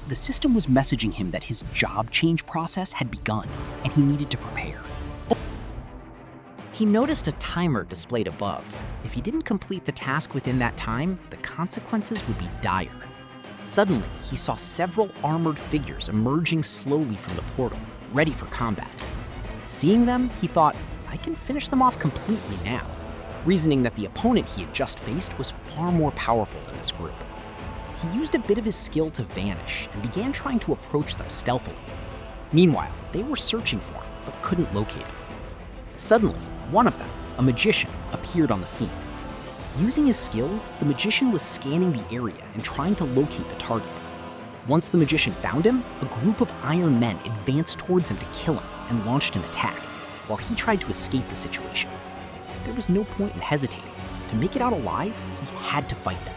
the system was messaging him that his job change process had begun, and he needed to prepare. He noticed a timer displayed above. If he didn't complete the task within that time, the consequences would be dire. Suddenly, he saw several armored figures emerging slowly from the portal, ready for combat. Seeing them, he thought, I can finish them off completely now, reasoning that the opponent he had just faced was far more powerful than this group. He used a bit of his skill to vanish and began trying to approach them stealthily. Meanwhile, they were searching for him, but couldn't locate him. Suddenly, one of them, a magician, appeared on the scene. Using his skills, the magician was scanning the area and trying to locate the target. Once the magician found him, a group of iron men advanced towards him to kill him and launched an attack, while he tried to escape the situation. There was no point in hesitating. To make it out alive, he had to fight them.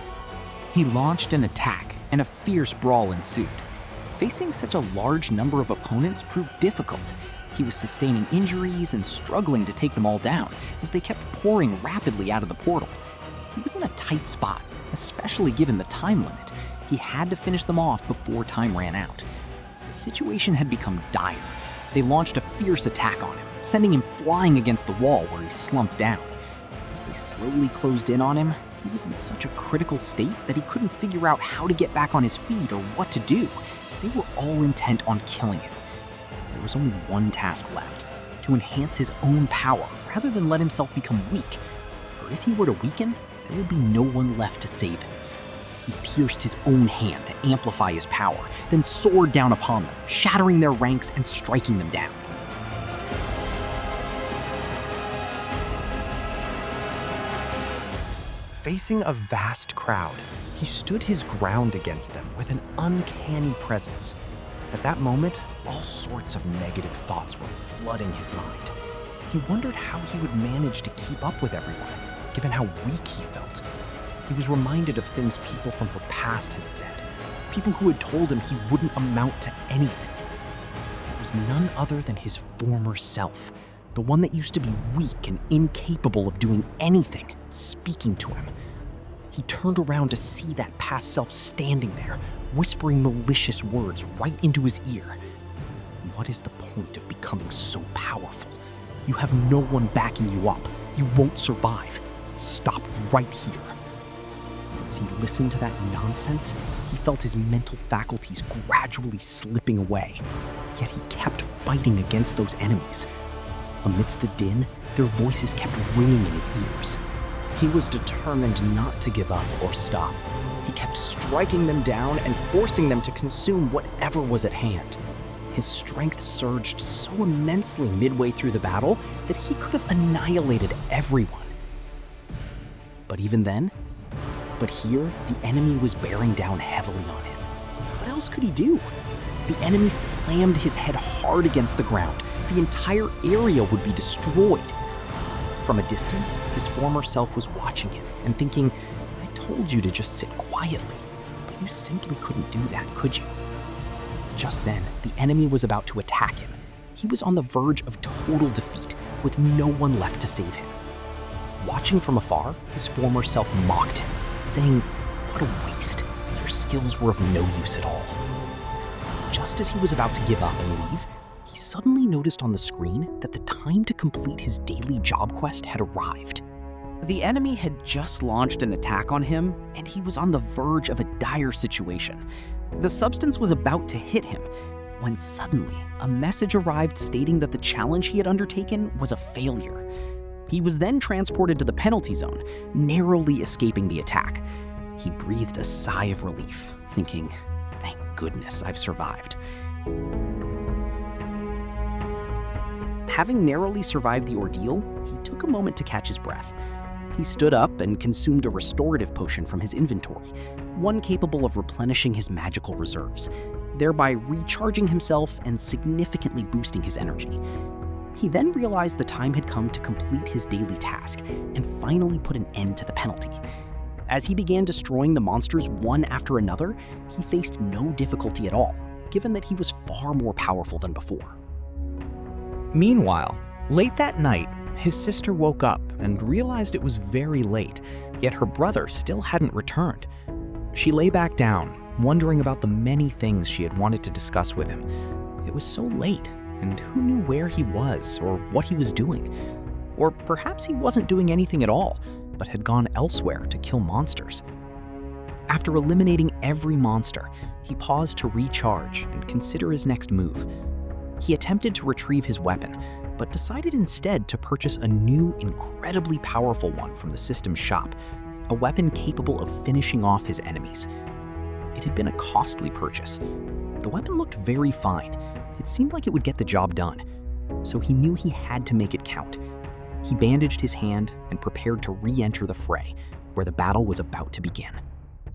He launched an attack, and a fierce brawl ensued. Facing such a large number of opponents proved difficult. He was sustaining injuries and struggling to take them all down as they kept pouring rapidly out of the portal. He was in a tight spot, especially given the time limit. He had to finish them off before time ran out. The situation had become dire. They launched a fierce attack on him, sending him flying against the wall where he slumped down. As they slowly closed in on him, he was in such a critical state that he couldn't figure out how to get back on his feet or what to do. They were all intent on killing him. There was only one task left, to enhance his own power rather than let himself become weak. For if he were to weaken, there would be no one left to save him. He pierced his own hand to amplify his power, then soared down upon them, shattering their ranks and striking them down. Facing a vast crowd, he stood his ground against them with an uncanny presence. At that moment, all sorts of negative thoughts were flooding his mind. He wondered how he would manage to keep up with everyone, given how weak he felt. He was reminded of things people from her past had said, people who had told him he wouldn't amount to anything. It was none other than his former self, the one that used to be weak and incapable of doing anything, speaking to him. He turned around to see that past self standing there, whispering malicious words right into his ear. What is the point of becoming so powerful? You have no one backing you up. You won't survive. Stop right here. As he listened to that nonsense, he felt his mental faculties gradually slipping away. Yet he kept fighting against those enemies. Amidst the din, their voices kept ringing in his ears. He was determined not to give up or stop. He kept striking them down and forcing them to consume whatever was at hand. His strength surged so immensely midway through the battle that he could have annihilated everyone. But even then, here, the enemy was bearing down heavily on him. What else could he do? The enemy slammed his head hard against the ground. The entire area would be destroyed. From a distance, his former self was watching him and thinking, I told you to just sit quietly, but you simply couldn't do that, could you? Just then, the enemy was about to attack him. He was on the verge of total defeat, with no one left to save him. Watching from afar, his former self mocked him, saying, what a waste. Your skills were of no use at all. Just as he was about to give up and leave, he suddenly noticed on the screen that the time to complete his daily job quest had arrived. The enemy had just launched an attack on him, and he was on the verge of a dire situation. The substance was about to hit him, when suddenly a message arrived stating that the challenge he had undertaken was a failure. He was then transported to the penalty zone, narrowly escaping the attack. He breathed a sigh of relief, thinking, thank goodness I've survived. Having narrowly survived the ordeal, he took a moment to catch his breath. He stood up and consumed a restorative potion from his inventory, one capable of replenishing his magical reserves, thereby recharging himself and significantly boosting his energy. He then realized the time had come to complete his daily task and finally put an end to the penalty. As he began destroying the monsters one after another, he faced no difficulty at all, given that he was far more powerful than before. Meanwhile, late that night, his sister woke up and realized it was very late, yet her brother still hadn't returned. She lay back down, wondering about the many things she had wanted to discuss with him. It was so late, and who knew where he was or what he was doing? Or perhaps he wasn't doing anything at all, but had gone elsewhere to kill monsters. After eliminating every monster, he paused to recharge and consider his next move. He attempted to retrieve his weapon, but decided instead to purchase a new, incredibly powerful one from the system's shop, a weapon capable of finishing off his enemies. It had been a costly purchase. The weapon looked very fine. It seemed like it would get the job done, so he knew he had to make it count. He bandaged his hand and prepared to re-enter the fray, where the battle was about to begin.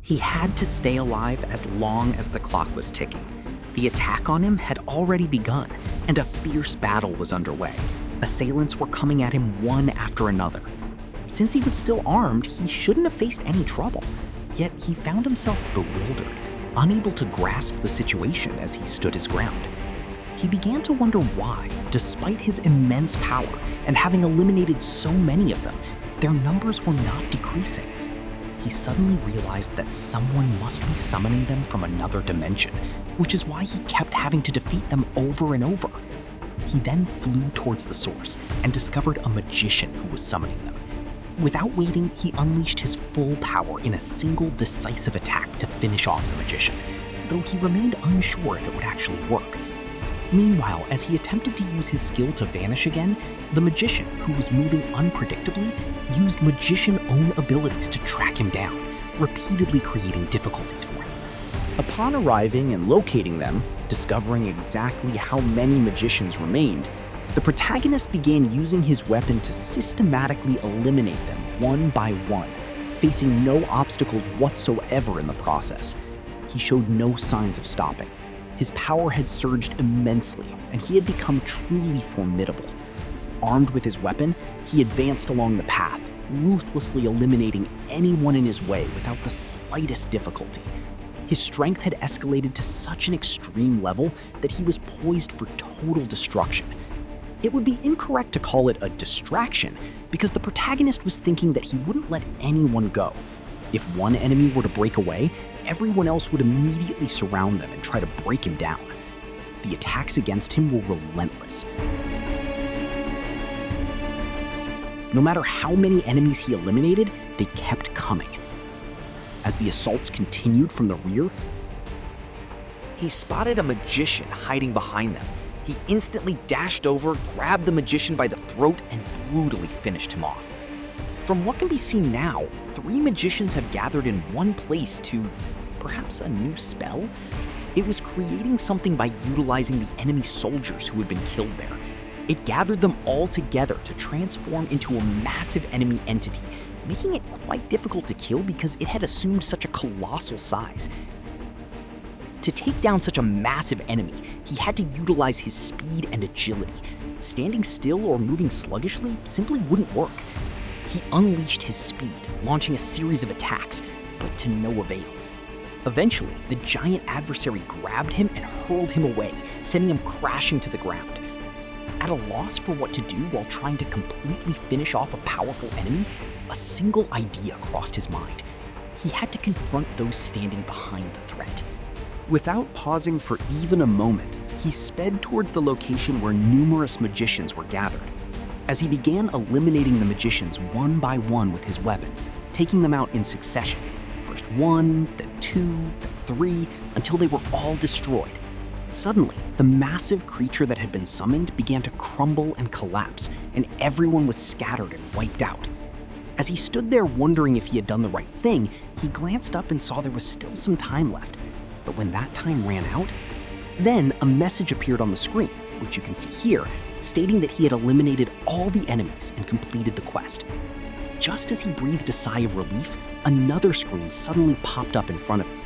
He had to stay alive as long as the clock was ticking. The attack on him had already begun, and a fierce battle was underway. Assailants were coming at him one after another. Since he was still armed, he shouldn't have faced any trouble. Yet he found himself bewildered, unable to grasp the situation as he stood his ground. He began to wonder why, despite his immense power and having eliminated so many of them, their numbers were not decreasing. He suddenly realized that someone must be summoning them from another dimension, which is why he kept having to defeat them over and over. He then flew towards the source and discovered a magician who was summoning them. Without waiting, he unleashed his full power in a single decisive attack to finish off the magician, though he remained unsure if it would actually work. Meanwhile, as he attempted to use his skill to vanish again, the magician, who was moving unpredictably, used magician-own abilities to track him down, repeatedly creating difficulties for him. Upon arriving and locating them, discovering exactly how many magicians remained, the protagonist began using his weapon to systematically eliminate them one by one, facing no obstacles whatsoever in the process. He showed no signs of stopping. His power had surged immensely, and he had become truly formidable. Armed with his weapon, he advanced along the path, ruthlessly eliminating anyone in his way without the slightest difficulty. His strength had escalated to such an extreme level that he was poised for total destruction. It would be incorrect to call it a distraction, because the protagonist was thinking that he wouldn't let anyone go. If one enemy were to break away, everyone else would immediately surround them and try to break him down. The attacks against him were relentless. No matter how many enemies he eliminated, they kept coming. As the assaults continued from the rear, he spotted a magician hiding behind them. He instantly dashed over, grabbed the magician by the throat, and brutally finished him off. From what can be seen now, 3 magicians have gathered in one place to, perhaps a new spell? It was creating something by utilizing the enemy soldiers who had been killed there. It gathered them all together to transform into a massive enemy entity, making it quite difficult to kill because it had assumed such a colossal size. To take down such a massive enemy, he had to utilize his speed and agility. Standing still or moving sluggishly simply wouldn't work. He unleashed his speed, launching a series of attacks, but to no avail. Eventually, the giant adversary grabbed him and hurled him away, sending him crashing to the ground. At a loss for what to do while trying to completely finish off a powerful enemy, a single idea crossed his mind. He had to confront those standing behind the threat. Without pausing for even a moment, he sped towards the location where numerous magicians were gathered. As he began eliminating the magicians one by one with his weapon, taking them out in succession, first 1, then 2, then 3, until they were all destroyed. Suddenly, the massive creature that had been summoned began to crumble and collapse, and everyone was scattered and wiped out. As he stood there wondering if he had done the right thing, he glanced up and saw there was still some time left. But when that time ran out, then a message appeared on the screen, which you can see here, stating that he had eliminated all the enemies and completed the quest. Just as he breathed a sigh of relief, another screen suddenly popped up in front of him.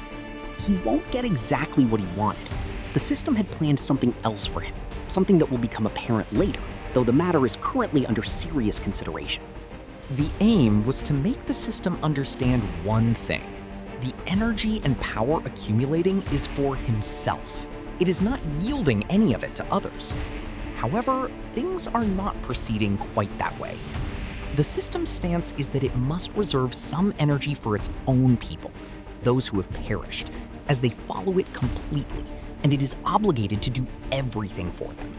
He won't get exactly what he wanted. The system had planned something else for him, something that will become apparent later, though the matter is currently under serious consideration. The aim was to make the system understand one thing. The energy and power accumulating is for himself. It is not yielding any of it to others. However, things are not proceeding quite that way. The system's stance is that it must reserve some energy for its own people, those who have perished, as they follow it completely, and it is obligated to do everything for them.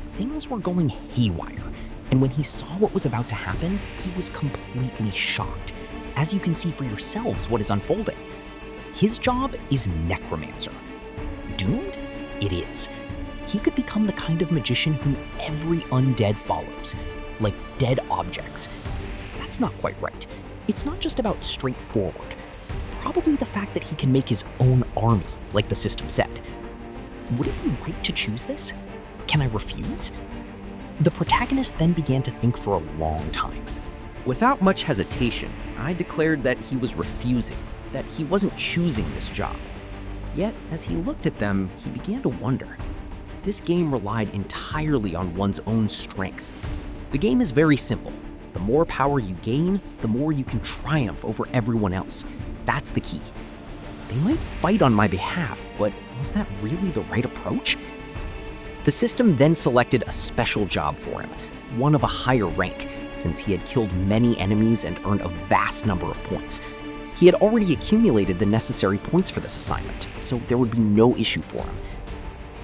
Things were going haywire, and when he saw what was about to happen, he was completely shocked, as you can see for yourselves what is unfolding. His job is necromancer. Doomed? It is. He could become the kind of magician whom every undead follows, like dead objects. That's not quite right. It's not just about straightforward. Probably the fact that he can make his own army, like the system said. Would it be right to choose this? Can I refuse? The protagonist then began to think for a long time. Without much hesitation, I declared that he was refusing, that he wasn't choosing this job. Yet, as he looked at them, he began to wonder. This game relied entirely on one's own strength. The game is very simple. The more power you gain, the more you can triumph over everyone else. That's the key. They might fight on my behalf, but was that really the right approach? The system then selected a special job for him, one of a higher rank, since he had killed many enemies and earned a vast number of points. He had already accumulated the necessary points for this assignment, so there would be no issue for him.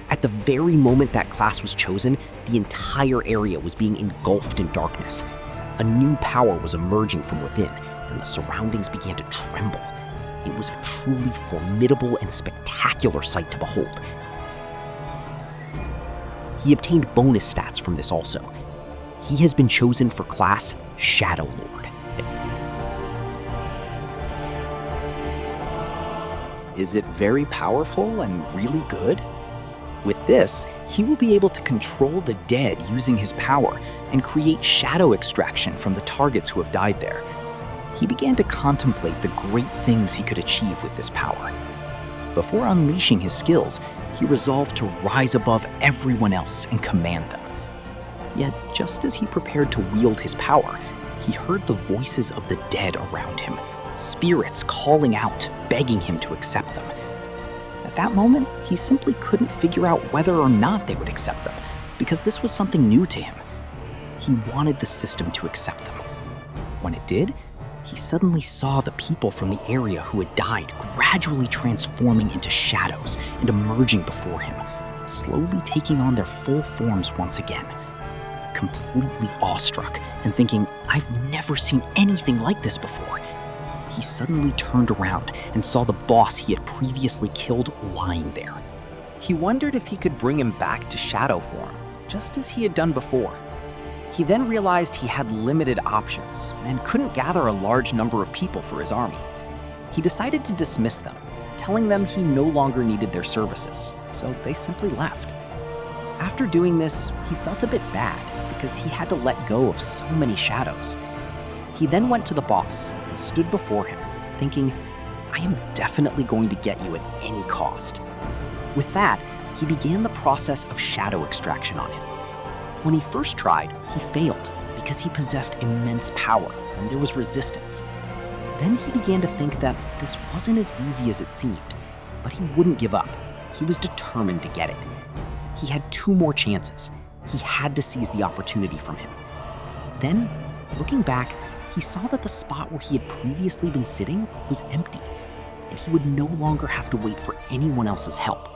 At the very moment that class was chosen, the entire area was being engulfed in darkness. A new power was emerging from within, and the surroundings began to tremble. It was a truly formidable and spectacular sight to behold. He obtained bonus stats from this also. He has been chosen for class Shadow Lord. Is it very powerful and really good? With this, he will be able to control the dead using his power and create shadow extraction from the targets who have died there. He began to contemplate the great things he could achieve with this power. Before unleashing his skills, he resolved to rise above everyone else and command them. Yet, just as he prepared to wield his power, he heard the voices of the dead around him, spirits calling out, begging him to accept them. At that moment, he simply couldn't figure out whether or not they would accept them, because this was something new to him. He wanted the system to accept them. When it did, he suddenly saw the people from the area who had died gradually transforming into shadows and emerging before him, slowly taking on their full forms once again. Completely awestruck and thinking, I've never seen anything like this before, he suddenly turned around and saw the boss he had previously killed lying there. He wondered if he could bring him back to shadow form, just as he had done before. He then realized he had limited options and couldn't gather a large number of people for his army. He decided to dismiss them, telling them he no longer needed their services, so they simply left. After doing this, he felt a bit bad because he had to let go of so many shadows. He then went to the boss and stood before him, thinking, I am definitely going to get you at any cost. With that, he began the process of shadow extraction on him. When he first tried, he failed because he possessed immense power and there was resistance. Then he began to think that this wasn't as easy as it seemed, but he wouldn't give up. He was determined to get it. He had 2 more chances. He had to seize the opportunity from him. Then, looking back, he saw that the spot where he had previously been sitting was empty, and he would no longer have to wait for anyone else's help.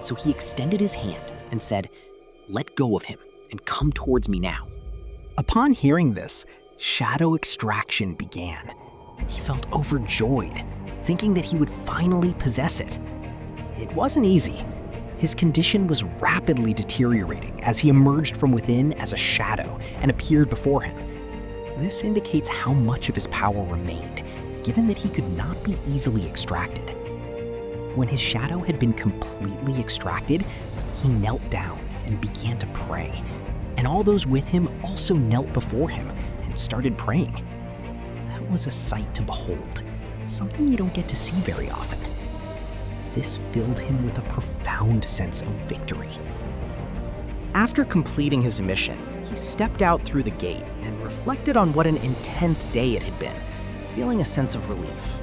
So he extended his hand and said, let go of him and come towards me now. Upon hearing this, shadow extraction began. He felt overjoyed, thinking that he would finally possess it. It wasn't easy. His condition was rapidly deteriorating as he emerged from within as a shadow and appeared before him. This indicates how much of his power remained, given that he could not be easily extracted. When his shadow had been completely extracted, he knelt down and began to pray, and all those with him also knelt before him and started praying. That was a sight to behold, something you don't get to see very often. This filled him with a profound sense of victory. After completing his mission, he stepped out through the gate and reflected on what an intense day it had been, feeling a sense of relief.